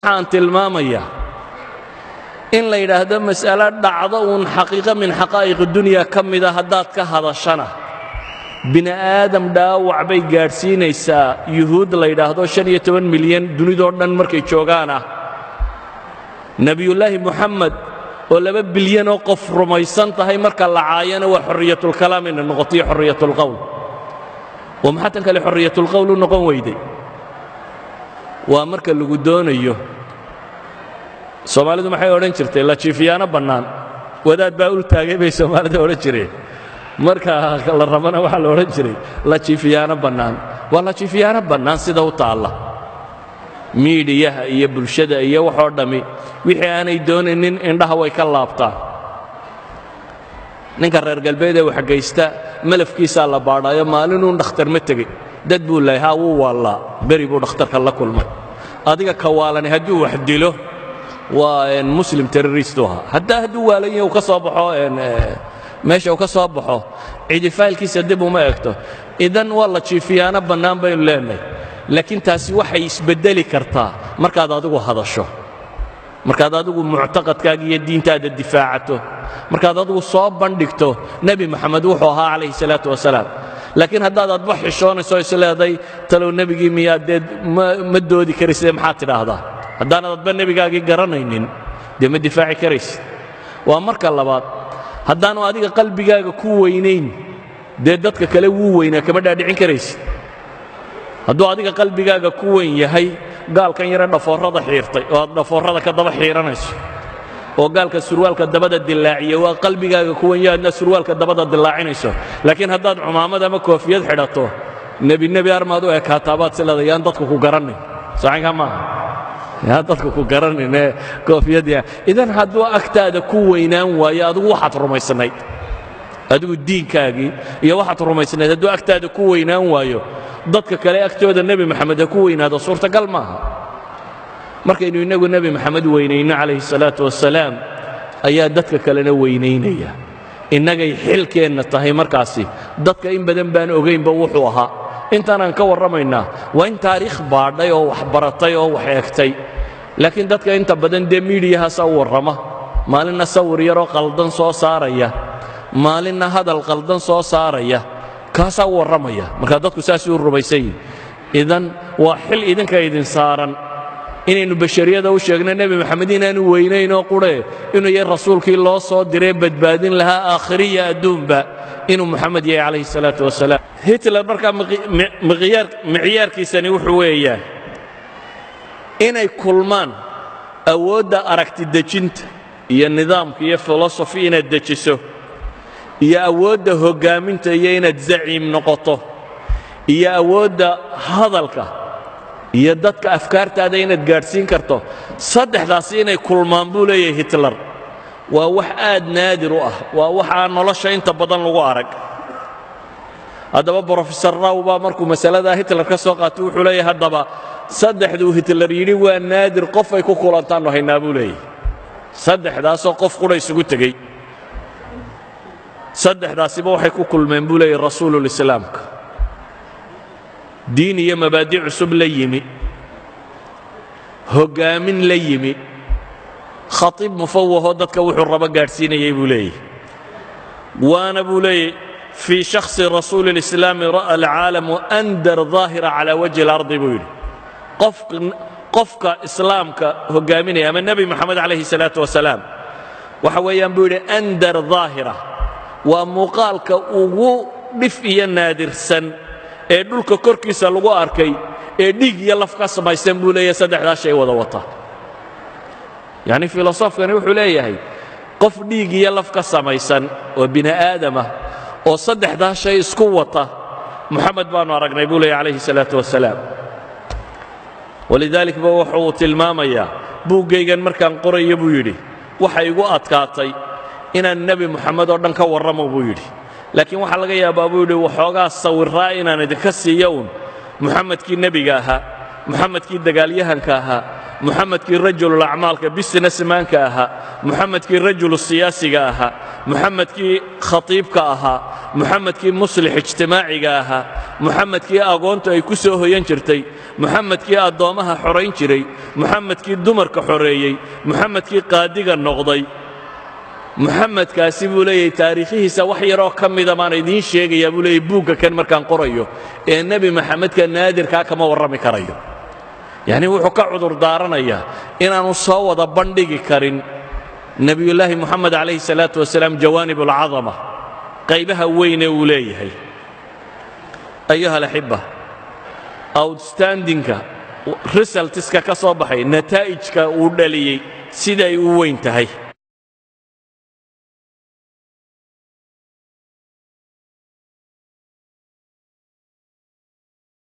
waxaan tilmaamayaa in la yidhaahdo mas'alo dhacdo uun xaqiiqo min xaqaa'iq dunya ka mida haddaad ka hadashana bini aadam dhaawac bay gaadhsiinaysaa yuhuud la yidhaahdo 15 milyan dunidoo dhan markay joogaana nebiyullaahi muxamed oo 2 bilyan oo qof rumaysan tahay marka la caayana waa xorriyatulkalaam inay noqoto iyo xorriyatulqowl oo maxaa tan kale xorriyatulqowl u noqon weyday waa marka lagu doonayo Soomaalidu maxay oran jirtay la jiifiyaana bannaan wadaad baa ul taagay bay Soomaalidu oran jireen marka la rabana waxa la oran jiray la jiifiyaana bannaan waa la jiifiyaana bannaan sida u taala miidiyaha iyo bulshada iyo wax oo dhami wixii aanay doonaynin indhaha way ka laabtaan ninka reer galbeed ee wax geysta malafkiisa la baadhayo maalinuu dhakhtar ma tagay dad buu leeyahay wuu waalaa bari buu dhakhtarka la kulmay adiga ka waalani hadduu wax dilo waa muslim terrorist hadduu waalan uu ka soo baxo meesha uu ka soo baxo cidi faylkiisa dib uma eegto idan waa la jiifiyaana bannaan baynu leenahay laakiin taasi waxay isbedeli kartaa markaad adigu hadasho markaad adigu muctaqadkaaga iyo diintaada difaacato markaad adigu soo bandhigto nebi maxamed wuxuu ahaa calayhi salaatu wasalaam laakiin haddaad adba xishoonayso isleeday talow nebigii miyaadeed ma doodi karisee maxaad tidhaahdaa haddaanad adba nebigaagii garanaynin dee ma difaaci karaysid waa marka labaad haddaanu adiga qalbigaaga ku weynayn dee dadka kale wuu weynaa kama dhaadhicin karaysid hadduu adiga qalbigaaga ku weyn yahay gaalkan yare dhafoorrada xiirtay oo aad dhafoorrada ka daba xiiranayso oo gaalka surwaalka dabada dilaaciya waa qalbigaaga ku weyn yahay adna surwaalka dabada dilaacinayso laakiin haddaad cumaamad ama koofiyad xidhato nebi armaad u ekaataabaad sileeday yaan dadku ku garanin saxinka maaha yaa dadku ku garanin koofiyadya idan hadduu agtaada ku weynaan waayo adigu waxaad rumaysnayd adigu diinkaagii iyo waxaad rumaysnayd hadduu agtaada ku weynaan waayo dadka kale agtooda nebi maxamed ha ku weynaado suurtagal maaha markaynu innagu nebi maxamed weynayno calayhi salaatu wasalaam ayaa dadka kalena weynaynaya innagay xilkeenna tahay markaasi dadka in badan baan ogaynba wuxuu ahaa intaanaan ka warramaynaa waa in taariikh baadhay oo wax baratay oo wax eegtay laakiin dadka inta badan dee miidiyahaasaa u warrama maalinna sawir yaroo qaldan soo saaraya maalinna hadal qaldan soo saaraya kaasaa u warramaya markaa dadku saasay u rumaysan yihin idan waa xil idinka idin saaran inaynu bashariyada u sheegno nebi maxamed inaanu weynaynoo qurhe inuu yahay rasuulkii loo soo diree badbaadin lahaa aakhiriya adduunba inuu moxamed yahay calayhi salaatu wasalaam hitler markaa micyaarkiisani wuxuu weeyaan inay kulmaan awoodda aragti dejinta iyo nidaamka iyo filosofi inaad dejiso iyo awoodda hoggaaminta iyo inaad zaciim noqoto iyo awoodda hadalka iyo dadka afkaartaada inaad gaadhsiin karto saddexdaasi inay kulmaan buu leeyahay hitler waa wax aad naadir u ah waa wax aan nolosha inta badan lagu arag haddaba brofesor raw baa markuu masaladaa hitler ka soo qaatay wuxuu leeyahay haddaba saddexduu hitler yidhi waa naadir qof ay ku kulantaannu haynaa buu leeyahay saddexdaasoo qof qudha isugu tegey saddexdaasiba waxay ku kulmeen buu leeyahay rasuululislaamka diin iyo mabaadi' cusub la yimi hoggaamin la yimi khatiib mufawahoo dadka wuxuu rabo gaadhsiinayay buu leeyahay waana buu leeyahay fii shakhsi rasuuli اlislaami ra'a alcaalamu andar daahira calaa wajhi اlardi buu yidhi qofka islaamka hoggaaminaya ama nebi moxamed calayhi salaatu wasalaam waxa weeyaan buu yidhi andar daahira waa muuqaalka ugu dhif iyo naadirsan ee dhulka korkiisa lagu arkay ee dhiig iyo laf ka samaysan buu leeyahay saddexdaas shay wada wata yacni filosofkani wuxuu leeyahay qof dhiig iyo laf ka samaysan oo bini aadamah oo saddexdaas shay isku wata moxamed baannu aragnay buu leeyahay calayhi salaatu wasalaam walidaalika ba wuxuu tilmaamayaa buuggaygan markaan qorayo buu yidhi waxa igu adkaatay inaan nebi moxamed oo dhan ka warramo buu yidhi laakiin waxaa laga yaabaa buu yidhi waxoogaa sawirraa inaan idinka siiyo uun moxamedkii nebiga ahaa moxamedkii dagaalyahanka ahaa muxamedkii rajululacmaalka businessmanka ahaa muxamedkii rajulu siyaasiga ahaa muxamedkii khatiibka ahaa muxamedkii muslix ijtimaaciga ahaa muxamedkii agoontu ay ku soo hoyan jirtay muxamedkii addoommaha xorayn jiray muxamedkii dumarka xoreeyey muxamedkii qaadiga noqday muxamedkaasi buu leeyahay taariikhihiisa wax yaroo ka mida baan idiin sheegayaa buu leeyahay buugga kan markaan qorayo ee nebi maxamedka naadirkaa kama warrami karayo yacni wuxuu ka cudur daaranayaa inaanu soo wada bandhigi karin nebiyullaahi moxamed calayhi salaatu wasalaam jawaanib alcadama qaybaha weyne uu leeyahay ayuha alaxiba outstandingka resultska ka soo baxay nataa'ijka uu dhaliyey siday u weyn tahay